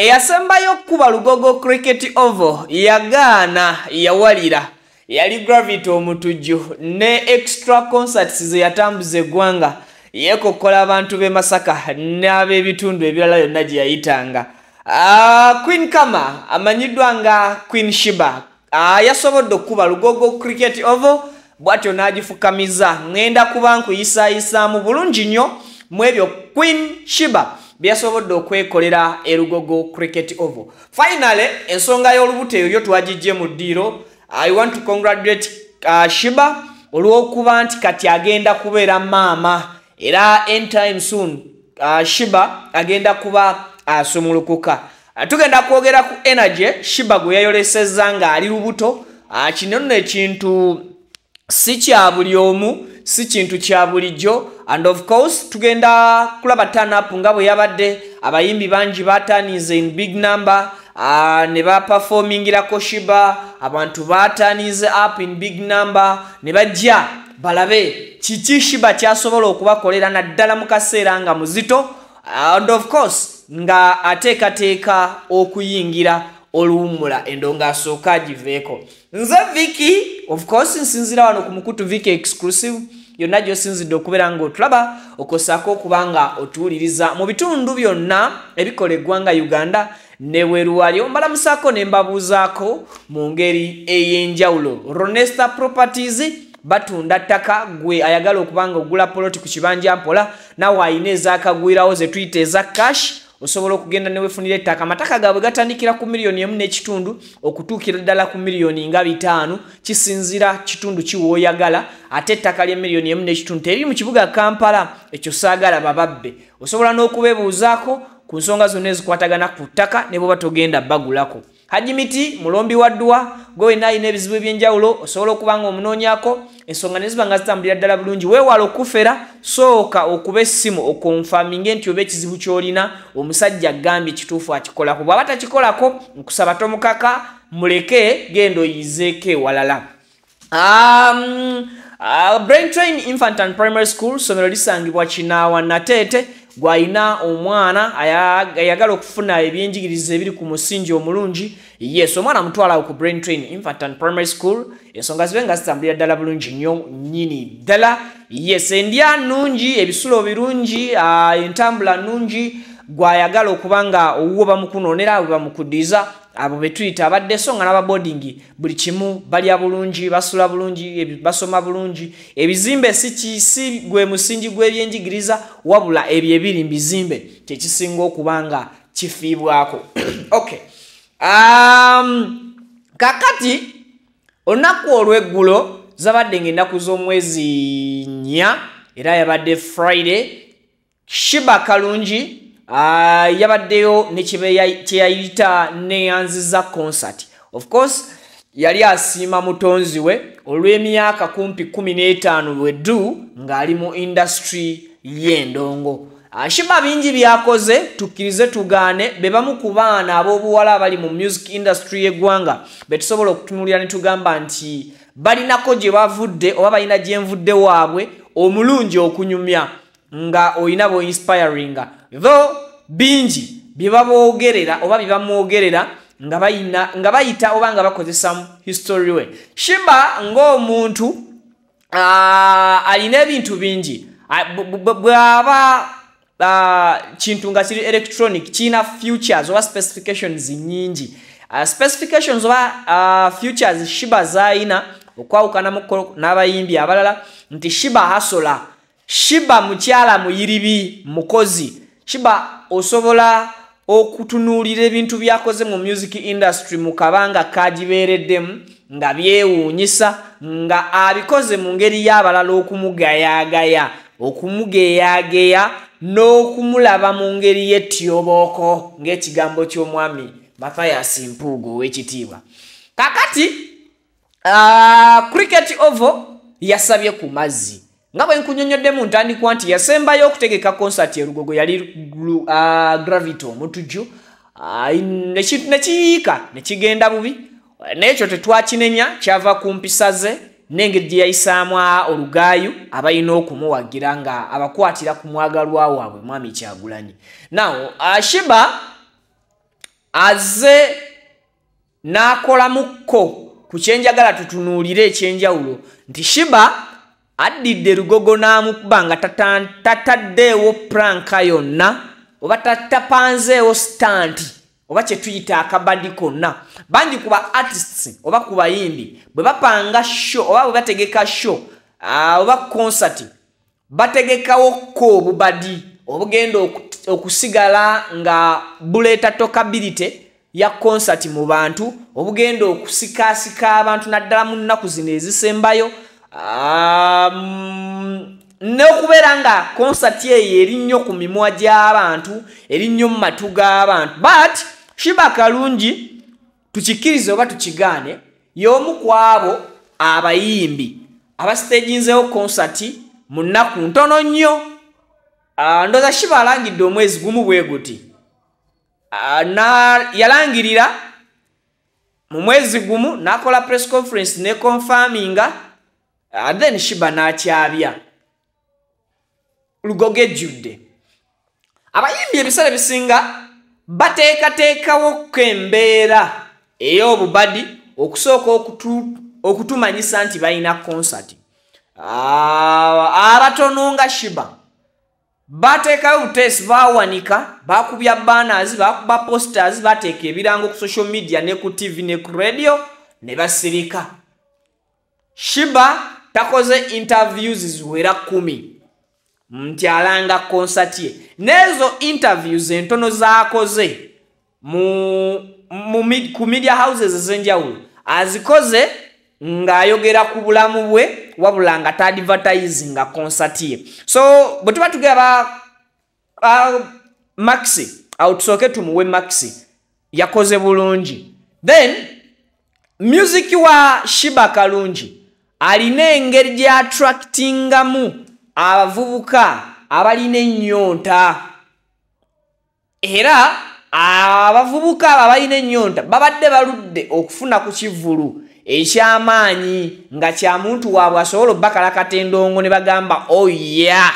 eyasembayo kuba Lugogo Cricket Oval yagaana yawalira yali Gravity Omutujju ne extra concerts ze yatambuza eggwanga yekokola abantu be Masaka n'ab'ebitundu ebirala yonna gye yayitanga. Queen Kama amanyiddwa nga Queen Shiba yasobodde okuba Lugogo Cricket Oval bwatyo n'agifukamiza ngenda kuba nkuyisayisaamu bulungi nnyo mu ebyo Queen Shiba byasobodde okwekolera Lugogo Cricket Oval. Finally ensonga y'olubuto eyo twagijje mu ddiiro. I want to congratulate Shiba olw'okuba nti kati agenda kubeera maama era anytime soon Shiba agenda kuba asumulukuka. Tugenda kwogera ku energy Shiba gwe yayolesezza nga ali lubuto. Kino nno ekintu si kya buli omu, si kintu kya bulijjo, and of course tugenda kulaba turn up nga bwe yabadde abayimbi bangi batanize in big number. Ne ba performingirako Shiba, abantu batanize up in big number, ne bajja balabe kiki Shiba kyasobola okubakolera naddala mu kaseera nga muzito, and of course nga ateekateeka okuyingira oluwummula endonga asooka agiveeko. Nze Vicky, of course nsinzira wano ku Mukutu Vicky exclusive yonna gy'osinzidde okubeera ng'otulaba okosaako okubanga otuwuliriza mu bitundu byonna ebikola eggwanga Uganda ne weruwali ombalamusaako ne mbabuuzaako mu ngeri ey'enjawulo. Ronesta Properties batunda ttaka gwe ayagala okubanga ogula poloti ku kibanja mpola nawe ayina ezaakagwirawo ze tuyita eza cash osobola okugenda ne wefunira ettaka. Amataka gaabwe gatandikira ku $1.5 okutuukira ddala ku $5 kisinzira kitundu kiwooyagala, ate ettaka lya $1.5 teri mu kibuga Kampala ekyo saagala bababbe. Osobola n'okubeebuuzaako ku nsonga zonna ezikwatagana ku ttaka ne bw'oba togenda bagulako. Hajimiti mulombi waddwa gwe naayina ebizibu eby'enjawulo osobola okuba nga omunoonyako ensonga ne ziba nga zitambulira ddala bulungi. Weewala okufera, sooka okuba essimu okonfaminge nti oba ekizibu ky'olina omusajja agambye kituufu akikolako. Bw'aba takikolako nkusaba tomukaka, muleke genda oyizeeko ewalala. Brain Train Infant and Primary School somero lisangibwa Kinaawa Nateete gwayina omwana ayagala okufuna ebyenjigiriza ebiri ku musingi omulungi. Yes, omwana mutwala ku Brain Train Infant and Primary School ensonga zibe nga zitambulira ddala bulungi nnyo nnyini ddala. Yes, endya nnungi, ebisulo birungi, entambula nnungi, gwayagala okubanga owuwo bamukunoonera bwe bamukuddiza abo betuyita abadde songa n'ababoarding buli kimu balya bulungi, basula bulungi, basoma bulungi. Ebizimbe si gwe musingi gw'ebyenjigiriza wabula ebyo ebiri mbizimbe kyekisinga okubanga kifiibwako. Okay. Kakati olunaku olw'eggulo zabadde ng'ennaku z'omwezi 4 era yabadde Friday. Shiba Kalungi yabaddeyo ne kyeyayita neyanziza concert. Of course yali asiima mutonzi we olw'emyaka kumpi 15 weddu ng'ali mu industry y'endongo. Shiba bingi byakoze tukkirize tugaane be bamu ku baana ab'obuwala abali mu music industry y'eggwanga betusobola okutunuulira ne tugamba nti balinako gye bavudde oba balina gye nvudde waabwe omulungi okunyumya nga oyina bo inspiringa. Though bingi bye baboogerera oba bye bamwogerera nga bayita oba nga bakozesa history we. Shiba ng'omuntu alina ebintu bingi bw'aba kintu nga kiri electronic kiina futures oba specifications nyingi. Specifications oba futures Shiba zaayina okwawukana n'abayimbi abalala nti Shiba hasola, Shiba mukyala muyiribi mukozi. Shiba osobola okutunuulira ebintu byakoze mu music industry mu kabanga kagibeereddemu nga byewuunyisa nga abikoze mu ngeri y'abalala okumugayaagaya, okumugeyageya n'okumulaba mu ngeri y'etyobooko ng'ekigambo ky'omwami Mathias Mpuugo ow'ekitiibwa. Kakati Cricket Oval yasabye ku mazzi. Nga bwe nkunyonyoddemu ntandikwa nti yasembayo okutegeka concert ya Lugogo yali Gravity Omutujju. Ekintu ne kiyiika ne kigenda bubi. N'ekyo tetwakinenya kyava ku mpisa ze n'engeri gye yayisaamu olugaayu abalina okumuwagira nga abakwatira ku mwagalwa waabwe mwami Kyagulanyi. Now Shiba aze nakola mukko ku kyenjagala tutunuulire ekyenjawulo nti Shiba addidde Lugogo n'amukuba nga tataddeewo pranka yonna oba tatapanzeewo stanti oba kye tuyita akabadi konna. Bangi ku ba artists oba ku bayimbi bwe bapanga show oba bwe bategeka show oba concert bategekawo ko obubadi obugenda okusigala nga buleeta tokability ya concert mu bantu obugenda okusikasika abantu naddala mu nnaku zino ezisembayo n'okubeera nga concert eyo eri nnyo ku mimwa gy'abantu eri nnyo mu matu g'abantu. But Shiba Kalungi tukikirize oba tukigaane y'omu ku abo abayimbi abastaginzeewo concert mu nnaku ntono nnyo. Ndoza Shiba alangidde omwezi gumu bwe guti yalangirira mu mwezi gumu n'akola press conference ne confirminga then Shiba n'akyabya Lugogo ejjudde. Abayimbi ebiseera bisinga bateekateekawo embeera ey'obubadi okusooka okutumanyisa nti balina concert. Abatono nga Shiba bateekayo butesi bawanika bakubya banners bakuba posters bateeka ebirango ku social media ne ku TV ne ku radio ne basirika. Shiba takoze interviews ziwera 10 nti alanga concert ye. Nezo interviews entono zaakoze ku media houses ezenjawulo azikoze ng'ayogera ku bulamu bwe wabula nga ta-advertisinga concert ye. So bwe tuba tugaba Maxi tusooke tumuwe Maxi yakoze bulungi. Then music wa Shiba Kalungi alina engeri gy'attractingamu abavubuka abalina ennyonta. Era abavubuka abalina ennyonta babadde baludde okufuna ku kivulu ekyamaanyi nga kya muntu waabwe asobola obbakalakata endongo ne bagamba oya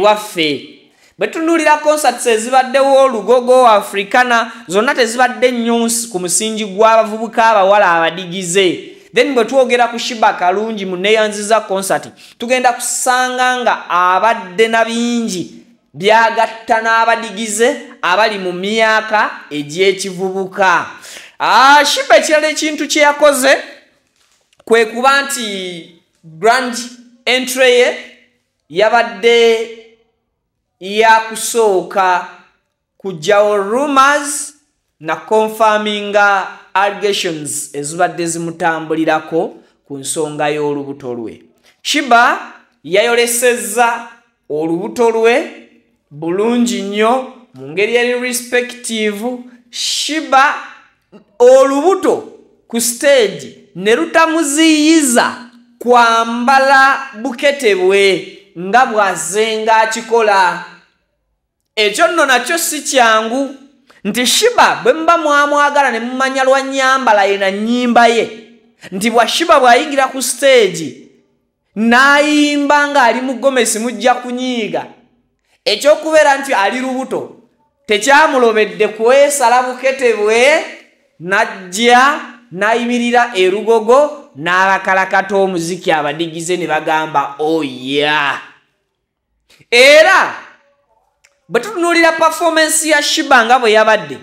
waffe. Bwe tunuulira concerts ezibaddewo Lugogo Africana zonna tezibadde nnyo ku musingi gw'abavubuka abawala abadigize. Then bwe twogera ku Shiba Kalungi mu neeyanziza concert tugenda kusanga nga abadde na bingi byagatta n'abadigize abali mu myaka egy'ekivubuka. Shiba ekirala ekintu kye yakoze kwe kuba nti grand entry ye yabadde yakusooka kujjawo rumors na confirminga allegations ezibadde zimutambulirako ku nsonga y'olubuto lwe. Shiba yayolesezza olubuto lwe bulungi nnyo mu ngeri eri respective. Shiba olubuto ku stage ne lutamuziyiza kwambala bukete bwe nga bwazenga akikola. Ekyo nno nakyo si kyangu nti Shiba bwe mba mwamwagala ne mumanya lwa nnyambala ye na nnyimba ye nti bwa Shiba bw'ayingira ku stage n'ayimba ng'ali mu gomesi mujja kunyiiga. Ekyokubeera nti ali lubuto tekyamulobedde kwesala bukete bwe najja nayimirira erugogo n'abakalakata omuziki abadigize ne bagamba oya. Era bwe tutunuulira performance ya Shiba nga bwe yabadde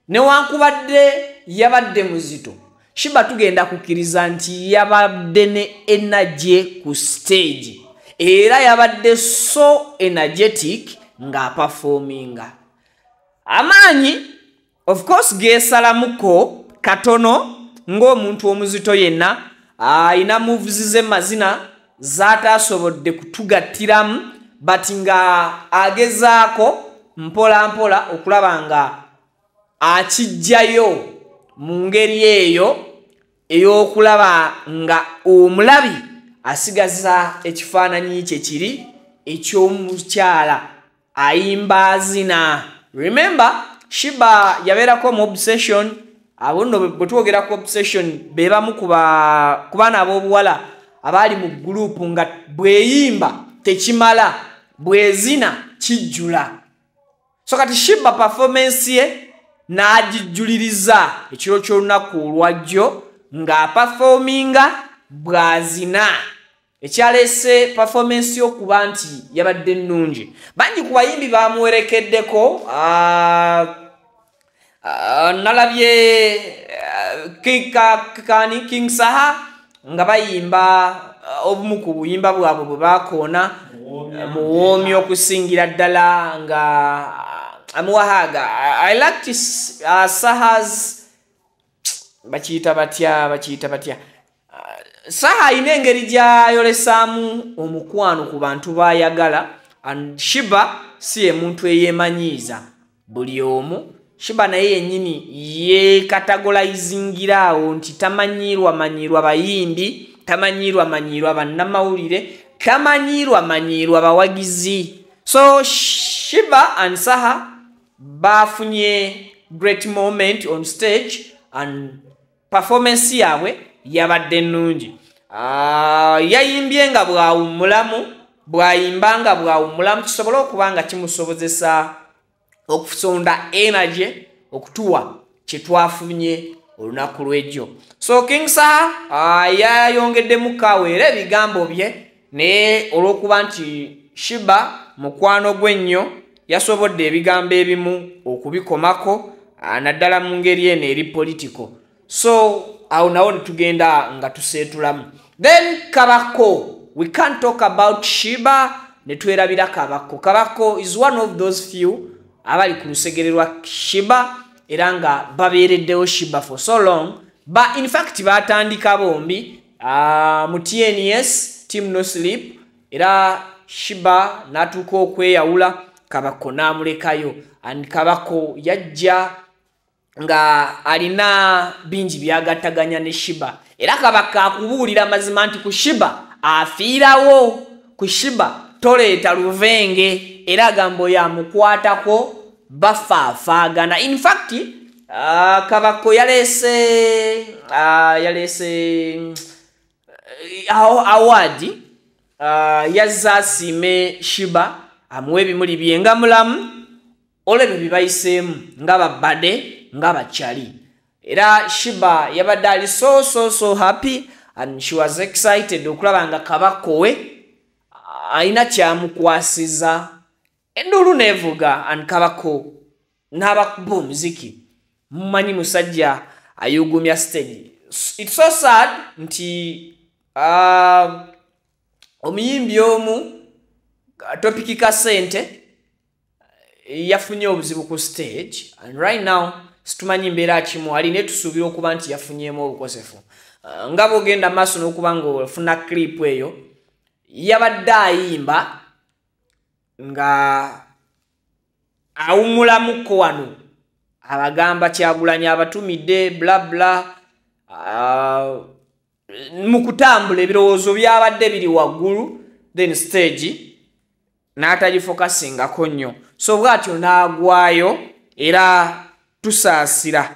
newankubadde yabadde muzito, Shiba tugenda kukkiriza nti yabadde ne energy ku stage era yabadde so energetic nga performinga. Amaanyi of course geesalamuko katono ng'omuntu omuzito yenna ayina moves ze mazina z'ataasobodde kutugattiramu but nga agezaako mpola mpola okulaba nga akijjayo mu ngeri eyo ey'okulaba nga omulabi asigaza ekifaananyi kye kiri eky'omukyala ayimba azina. Remember Shiba yabeerako mu obsession. Abo nno bwe twogera ku obsession be bamu ku baana ab'obuwala abaali mu group nga bweyimba tekimala bwezina kijjula. So kati Shiba performance ye n'agijuliriza ekiro ky'olunaku olwajjo ng'apafominga bw'azina ekyaleese performance y'okuba nti yabadde ennungi. Bangi ku bayimbi bamuwerekeddeko nalabye King Saha nga bayimba obumu ku buyimba bwabwe bwe bakoona muwoomi okusingira ddala nga amuwahaga. I liked Saha's bakiyita batya Saha ayina engeri gy'ayolesaamu omukwano ku bantu bayagala, and Shiba si ye muntu eyeemanyiiza buli omu. Shiba naye yennyini yeekatagolayizingira awo nti tamanyiirwa bayimbi, tamanyiirwa bannamawulire, tamanyiirwa bawagizi. So Shiba and Saha bafunye great moment on stage and performance yaabwe yabadde nnungi. Yayimbye nga bwawummulamu, bwayimbanga bwawummulamu, kisobole okuba nga kimusobozesa okusonda energy okutuwa kye twafunye olunaku lw'ejjo. So King Saha yayongeddemu kaweera ebigambo bye, naye olw'okuba nti Shiba mukwano gwe nnyo yasobodde ebigambo ebimu okubikomako naddala mu ngeri eno eri political. So awo nawo netugenda nga tuseetulamu. Then Kabako, we can't talk about Shiba netwerabira Kabako. Kabako is one of those few abali ku lusegere lwa Shiba era nga babeereddewo Shiba for so long, but in fact batandika bombi mu TNS Team No Sleep, era Shiba natuuka okweyawula, Kabako n'amulekayo, and Kabako yajja nga alina bingi byagattaganya ne Shiba, era Kabaka akubuulira mazima nti ku Shiba afiirawo, ku Shiba toleeta luvenge, era gambo yamukwatako bafaafaagana. In fact Kabako yaleese award yazza asiime Shiba amuwe ebimuli bye nga mulamu olw'ebyo bye bayiseemu nga babadde nga bakyali. Era Shiba yabadde ali so happy and she was excited okulaba nga Kabako we alina kyamukwasiza. Enduulu nevuga and Kabako n'abakuba omuziki. Mumanyi musajja ayugumya stage. It's so sad nti omuyimbi omu Topiki Kasente yafunye obuzibu ku stage, and right now situmanyi mbeera kimu ali netusuubira okuba nti yafunyemu obukosefu. Nga bw'ogenda maaso n'okuba nga ofuna clip eyo, yabadde ayimba nga awummulamuko wano abagamba Kyagulanyi abatumidde bla bla, mu kutambula ebirowoozo byabadde biri waggulu, then stage n'atagifokasingako nnyo. So bw'atyo n'agwayo, era tusaasira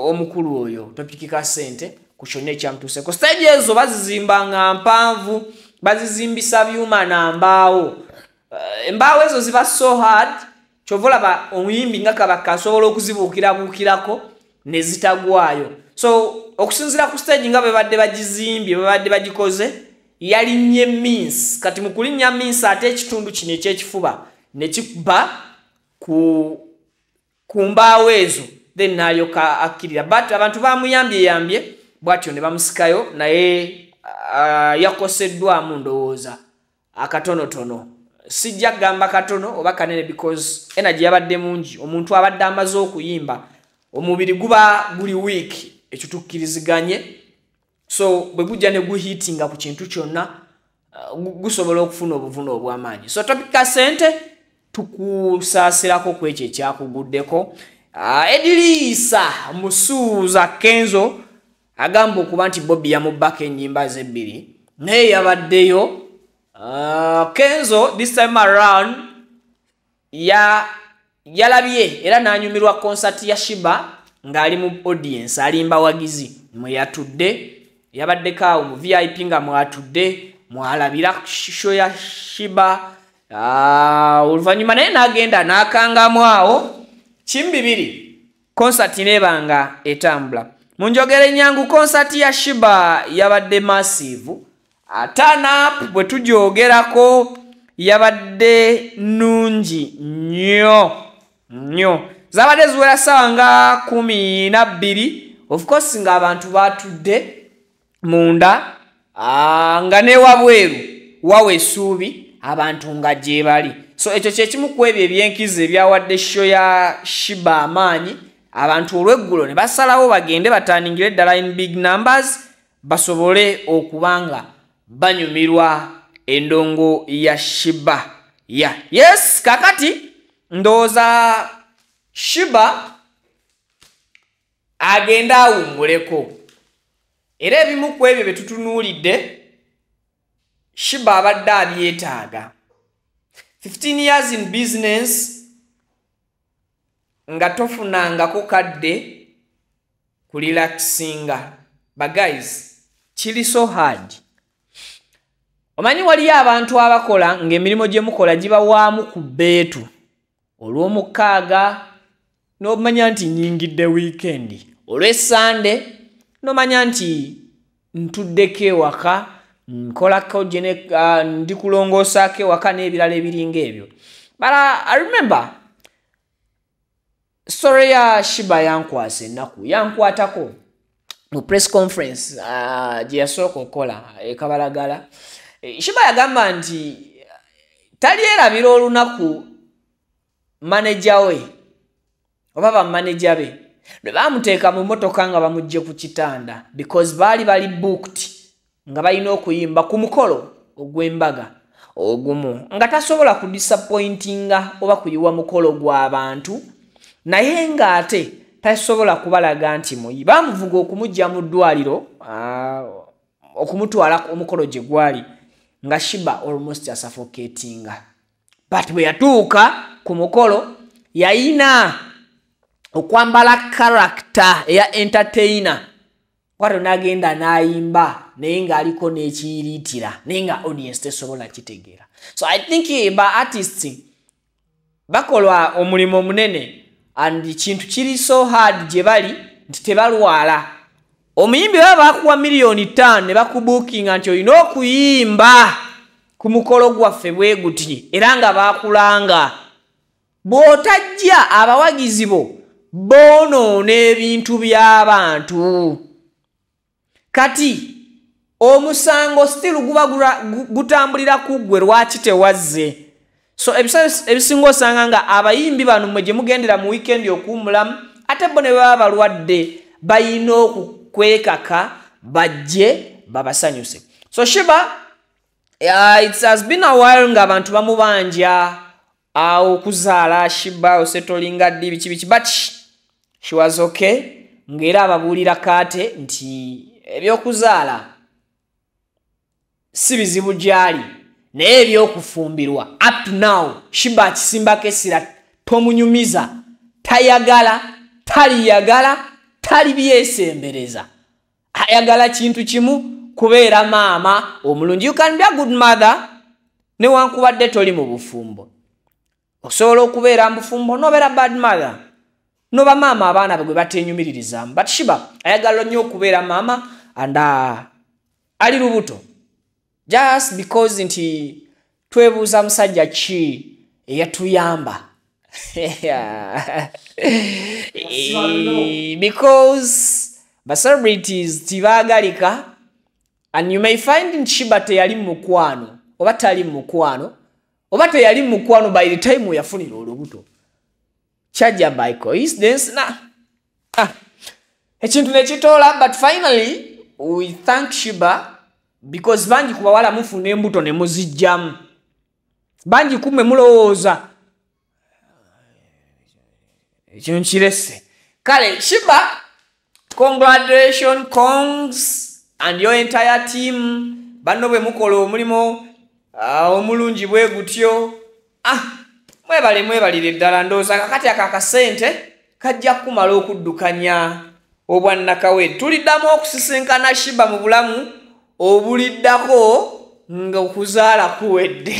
omukulu oyo Topiki Kasente ku kyonna ekyamutuuseko. Stage ezo bazizimba nga mpanvu, bazizimbisa byuma na mbaawo. Embaawo ezo ziba so hard, kyova olaba omuyimbi nga Kabaka asobola okuzibuukirabuukirako ne zitagwayo. So okusinziira ku stage nga bwe badde bagizimbye, bwe badde bagikoze, yalinnye means. Kati mu kulinnya means ate ekitundu kino ekyekifuba ne kikuba ku mbaawo ezo, then n'alyoka akkirira. But abantu bamuyambye bw'atyo ne bamusikayo, naye yakoseddwamu ndowooza akatonotono. Sijja kugamba katono oba kanene because energy yabadde mungi. Omuntu abadde amaze okuyimba, omubiri guba guli weak, ekyo tukkiriziganye. So bwe gujja ne guhiitinga ku kintu kyonna gusobola okufuna obuvune obw'amaanyi. So Topiki Kasente tukusaasirako ku ekyo ekyakuguddeko. Edilisa Musuuza Kenzo agamba okuba nti Bobby yamubbako ennyimba ze ebbiri, naye yabaddeyo. Kenzo this time around yalabye era n'anyumirwa concert ya Shiba ng'ali mu audience alimba wagizi mwe yatudde. Yabaddeko awo mu VIP nga mwatudde mwalabira show ya Shiba. Oluvannyuma naye n'agenda n'akangamu awo Kimbibiri concert nebanga etambula. Munjogere nyangu concert ya Shiba yabadde massive. Turn up bwe tujogerako yabadde nungi nnyo. Zabadde ziwera ssaawa nga 12. Of course nga abantu batudde munda nga ne wabweru wawe essuubi abantu nga gye bali. So ekyo kye kimu ku ebyo ebyenkizo ebyawadde show ya Shiba amaanyi. Abantu olweggulo ne basalawo bagende batandingire ddala in big numbers basobole okubanga banyumirwa endongo ya Shiba. Yes, kakati ndowooza Shiba agenda awummuleko. Era ebimu ku ebyo bye tutunuulidde Shiba abadde abyetaaga. 15 years in business nga tofunangako kadde ku relaxinga. But guys, kiri so hard. Omanyi waliyo abantu abakola ng'emirimu gye mukola gibawaamu ku bbeetu. Olw'omukaaga n'omanya nti nnyingidde weekend. Olw'essande n'omanya nti ntuddeko ewaka nkolako ndi kulongoosaako ewaka n'ebirala ebiringa ebyo. But I remember story ya Shiba yankwasa ennaku yankwatako mu press conference gye yasooka okukola Kabalagala. Shiba yagamba nti talyerabira olunaku manager we oba bamanager be lwe bamuteeka mu mmotoka nga bamugye ku kitanda because bali booked nga balina okuyimba ku mukolo ogw'embaga ogumu nga tasobola kudisappointinga oba kuyiwa mukolo gw'abantu naye ng'ate tasobola kubalaga nti muyi. Bamuvuga okumujja mu ddwaliro okumutwala omukolo gye gwali nga Shiba almost suffocatinga. But bwe yatuuka ku mukolo yayina okwambala character ya entertainer. Wano n'agenda n'ayimba naye ng'aliko n'ekiyiriitira naye nga audience tesobola kitegeera. So I think ba artists bakola omulimu munene and kintu kiri so hard gye bali nti tebalwala. Omuyimbi baba bakuwa $5,000,000 ne bakubuukinga nti olina okuyimba ku mukolo gwaffe bwe guti era nga bakulanga. Bw'otajja abawagizi bo boonoona ebintu by'abantu. Kati omusango still guba gutambulira ku ggwe lwaki tewazze. So ebisinga osanga nga abayimbi bano mwe gye mugendera mu weekend okuwummulamu ate bo ne baba balwadde bayina okukwekaka bajje babasanyuse. So Shiba it has been a while nga abantu bamubanja okuzaala Shiba osetolinga ddi biki but she was okay. Ng'era ababuulira kate nti ebyokuzaala si bizibu gyali naye ebyokufumbirwa up to now Shiba akisimbako essira tomunyumiza tayagala taliyagala tali byesembereza ayagala kintu kimu kubeera maama omulungi. You can be a good mother newankubadde toli mu bufumbo. Osobola okubeera mu bufumbo nobeera bad mother noba maama abaana bwe batenyumiririzamu. But Shiba ayagala nnyo okubeera maama and ali lubuto just because nti twebuuza musajja ki eyatuyamba because the celebrities tibagalika and you may find Shiba teyali mukwano oba tali mukwano oba teyali mukwano by the time yafunira olubuto charger by coincidence ekintu nekitola. But finally we thank Shiba because banji kubawala mufuna embuto ne muzijjamu banji kumwe mulowooza ekyo nkirese kale. Shiba congratulations kongs and your entire team banno bwe mukola omulimu omulungi bwe gutyo mwebalire ddala ndowooza kakati akakasente kajja kumala okuddukanya obwannakawe. Tuliddamu okusisinkana Shiba mu bulamu obuliddako nga okuzaala kuwedde.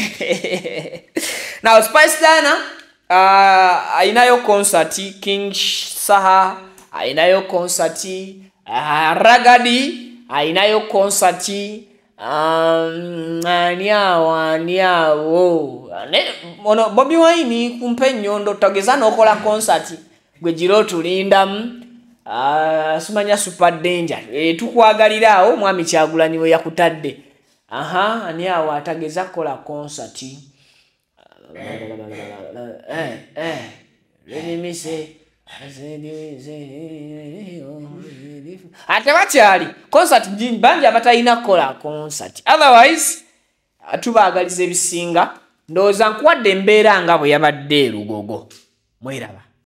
Now Spice Diana Ayinayo concert King Saha, ayinayo concert Ragadi, ayinayo concert ono Bobi Wine kumpe nyondo togeza nokola concert gwe jiro tulindamu simanya Super Danger tukwagalirawo mwami Kyagulanyi we yakutadde ani awo atageza kola concert ate bakyali concert banja batalina kola concert otherwise tubaagaliza ebisinga ndowooza nkuwadde embeera nga bwe yabadde Lugogo mweraba.